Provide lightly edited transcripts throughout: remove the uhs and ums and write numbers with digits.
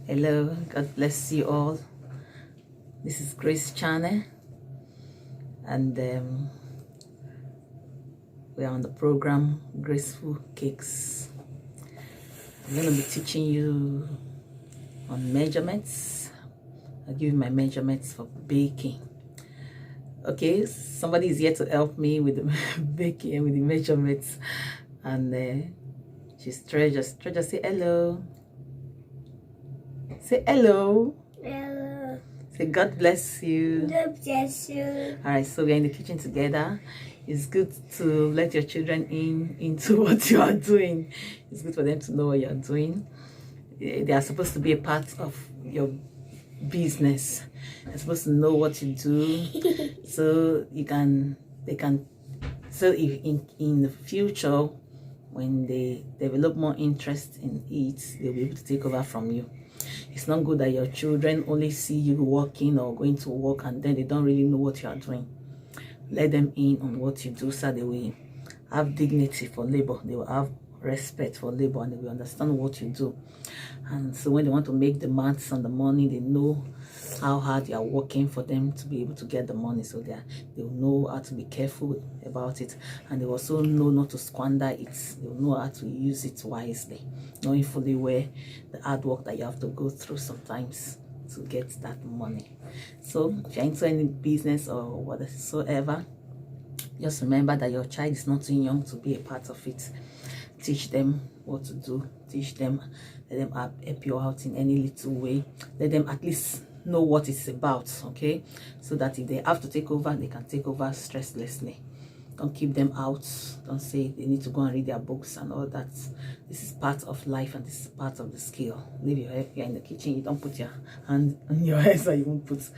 Hello, God bless you all. This is Grace channel, and we are on the program Graceful Cakes. I'm going to be teaching you on measurements. I'll give you my measurements for baking. Okay, somebody is here to help me with the baking and with the measurements, and she's Treasure. Treasure, say hello. Say hello. Hello. Say God bless you. God bless you. All right, so we're in the kitchen together. It's good to let your children into what you are doing. It's good for them to know what you're doing. They are supposed to be a part of your business. They're supposed to know what you do, so they can. So if in the future, when they develop more interest in it, they'll be able to take over from you. It's not good that your children only see you working or going to work and then they don't really know what you are doing. Let them in on what you do, so they will have dignity for labor. They will have respect for labor, and they will understand what you do. And so when they want to make the maths on the money, they know how hard you are working for them to be able to get the money. So they will know how to be careful about it, and they also know not to squander it. They will know how to use it wisely, knowing fully where the hard work that you have to go through sometimes to get that money. So if you're into any business or whatsoever, just remember that your child is not too young to be a part of it. Teach them what to do. Teach them. Let them help you out in any little way. Let them at least know what it's about, okay? So that if they have to take over, they can take over stresslessly. Don't keep them out. Don't say they need to go and read their books and all that. This is part of life, and this is part of the skill. Leave your hair here in the kitchen. You don't put your hand on your hair, so you won't put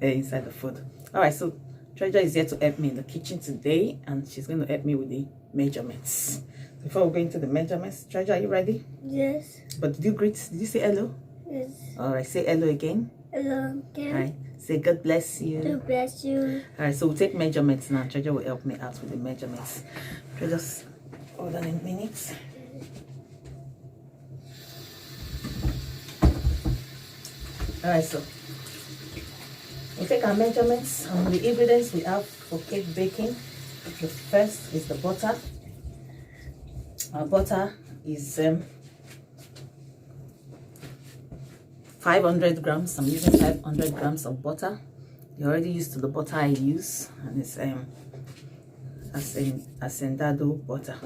inside the food. All right, so Treasure is here to help me in the kitchen today, and she's going to help me with the measurements. Before we go into the measurements, Treasure, are you ready? Yes. But did you greet? Did you say hello? Yes. All right, say hello again. Hello again. All right, say God bless you. God bless you. All right, so we'll take measurements now. Treasure will help me out with the measurements. Just hold on a minute. All right, so we'll take our measurements and the ingredients we have for cake baking. The first is the butter. Our butter is 500 grams. I'm using 500 grams of butter. You're already used to the butter I use, and it's Hacendado butter.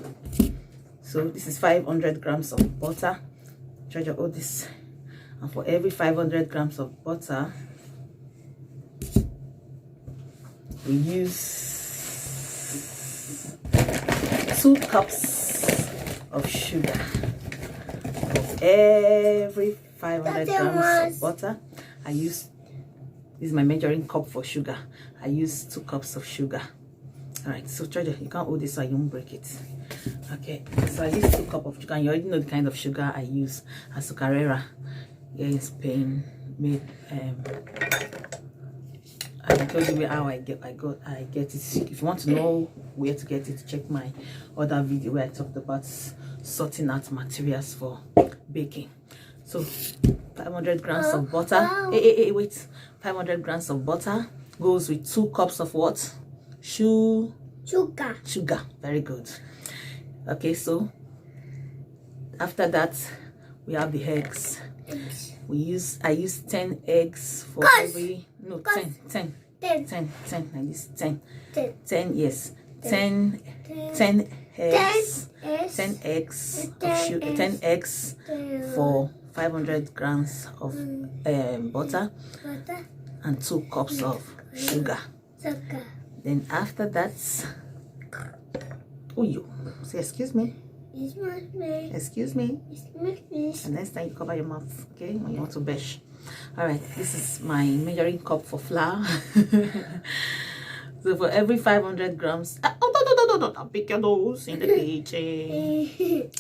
So this is 500 grams of butter. Treasure all this, and for every 500 grams of butter, we use 2 cups of sugar. For every 500 grams of butter, I use, this is my measuring cup for sugar. I use 2 cups of sugar. All right, so Treasure, you can't hold this so you won't break it. Okay, so I use 2 cups of sugar, and you already know the kind of sugar I use. Azucarera here in Spain, made I told you how I get it. If you want to know where to get it, check my other video where I talked about sorting out materials for baking. So 500 grams of butter. Wait. 500 grams of butter goes with 2 cups of what? Sugar. Very good. Okay, so after that we have the eggs. I use 10 eggs for every, no, 10 like this, 10 yes, 10 eggs, 10 eggs of sugar, 10 eggs for 500 grams of butter and 2 cups of sugar. Then after that, oh, you say excuse me. Excuse me. And next time you cover your mouth, okay, when you want to bash. All right, this is my measuring cup for flour. So for every 500 grams, don't pick your nose in the kitchen.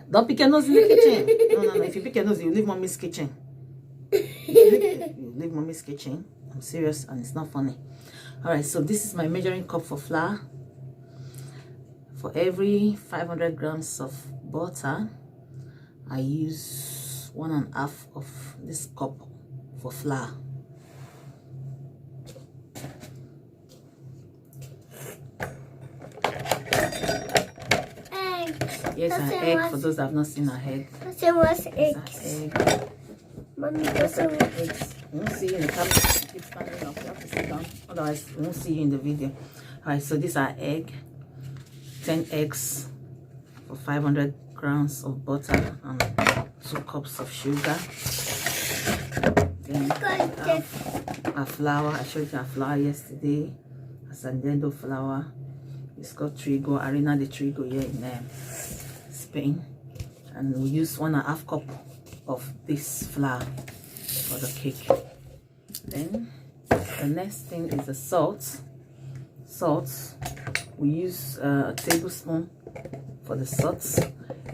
Don't pick your nose in the kitchen. No. If you pick your nose, you leave mommy's kitchen. You leave mommy's kitchen. I'm serious, and it's not funny. All right, so this is my measuring cup for flour. For every 500 grams of butter, I use 1.5 of this cup for flour. Yes, an egg. For those that have not seen our egg. Doesn't want eggs. Egg. Mommy doesn't want Eggs. We won't see you in the camera. Keep standing up. You have to sit down. Otherwise, we won't see you in the video. Alright, so these are egg. 10 eggs for 500 grams of butter and 2 cups of sugar. Then our flour. I showed you our flour yesterday. Ascendendo flour. It's called trigo, harina de trigo here in Spain. And we use 1.5 cup of this flour for the cake. Then the next thing is the salt. We use a tablespoon for the salt,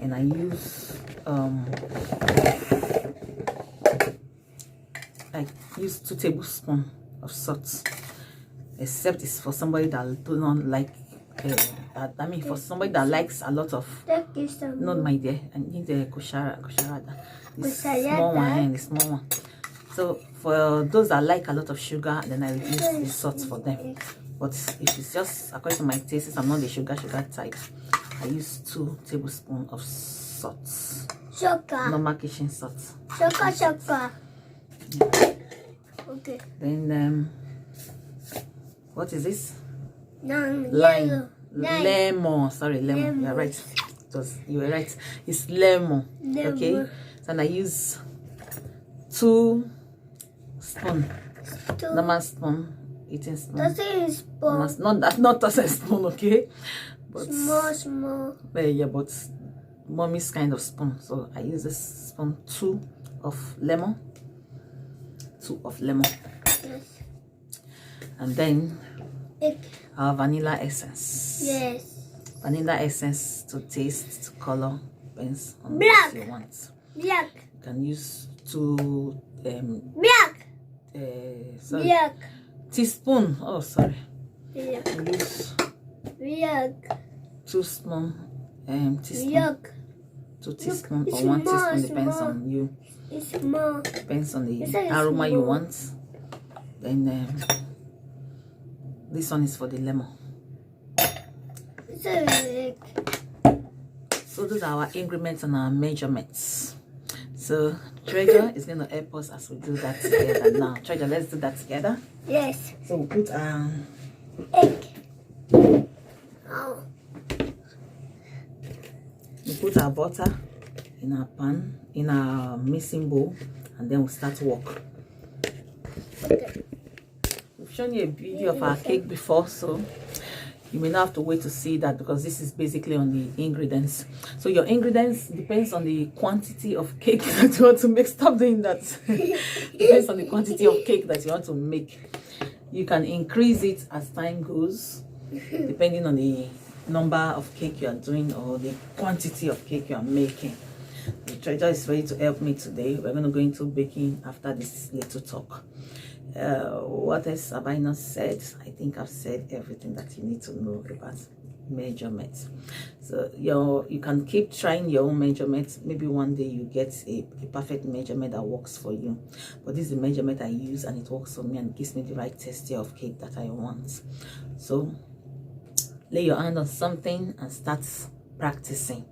and I use 2 tablespoons of salt, except it's for somebody that do not like I mean for somebody that likes a lot of, not my dear, I need the kusharada, the small one, the small one. So for those that like a lot of sugar, then I use the salt for them. But if it's just according to my tastes, I'm not the sugar type, I use 2 tablespoons of salt. Sugar. Normal kitchen salt. Sugar. Okay. Then what is this? Lime. Lemon. Sorry, lemon. You're right. You were right. It's lemon. Okay. So I use 2 spoons. Normal spoon. Eating spoon. Not a spoon, okay? But small. Yeah, but mommy's kind of spoon. So I use this spoon 2 of lemon. 2 of lemon. Yes. And then Egg. Our vanilla essence. Yes. Vanilla essence to taste, to color, depends on Black. what you want. Black. You can use 2 Black. Sorry. Black. Teaspoon. Oh, sorry. Black. Use Black. 2 spoon teaspoon. Black. 2 teaspoon It's or 1 small, teaspoon, depends small. on you. It's small. Depends on the It's very aroma you small. want. Then this one is for the lemon. It's a egg. So those are our ingredients and our measurements. So Treasure is going to help us as we do that together now. Treasure, let's do that together. Yes. So we put Egg. Oh. we put our butter in our pan, in our mixing bowl, and then we start work. Okay. We've shown you a video of our cake before, so you may not have to wait to see that, because this is basically on the ingredients. So your ingredients depends on the quantity of cake that you want to make. Stop doing that. Depends on the quantity of cake that you want to make. You can increase it as time goes, depending on the number of cake you are doing or the quantity of cake you are making. The Treasure is ready to help me today. We're going to go into baking after this little talk. What else have I not said? I think I've said everything that you need to know about measurements. So you can keep trying your own measurements. Maybe one day you get a perfect measurement that works for you, but this is the measurement I use and it works for me and gives me the right texture of cake that I want. So lay your hand on something and start practicing,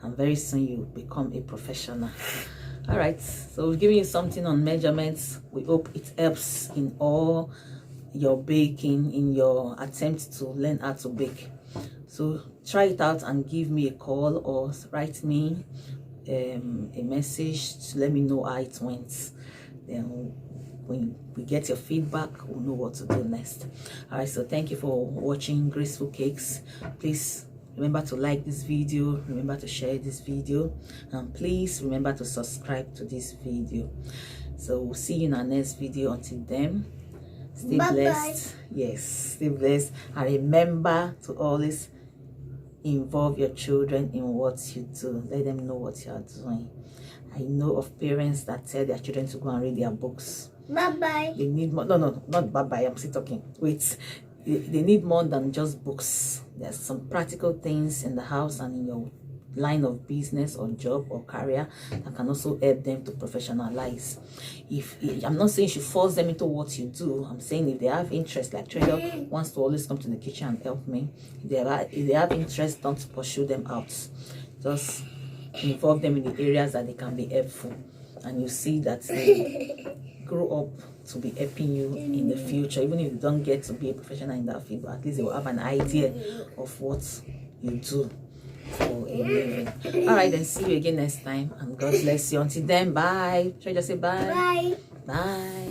and very soon you become a professional. All right, so we've given you something on measurements. We hope it helps in all your baking, in your attempt to learn how to bake. So try it out and give me a call or write me a message to let me know how it went. Then when we get your feedback, we'll know what to do next. All right, so thank you for watching Graceful Cakes. Please remember to like this video, remember to share this video, and please remember to subscribe to this video. So we'll see you in our next video. Until then, stay blessed. Yes, stay blessed, and remember to always involve your children in what you do. Let them know what you are doing. I know of parents that tell their children to go and read their books. Bye-bye. They need more. No, not bye-bye. I'm still talking. Wait. They need more than just books. There's some practical things in the house and in your line of business or job or career that can also help them to professionalize. If I'm not saying you should force them into what you do, I'm saying if they have interest, like Treasure wants to always come to the kitchen and help me. If they have interest, don't pursue them out. Just involve them in the areas that they can be helpful, and you see that they grow up to be helping you in the future. Even if you don't get to be a professional in that field, but at least they will have an idea of what you do for a living. All right, then, see you again next time, and God bless you. Until then, bye. Should I just say bye? Bye. Bye.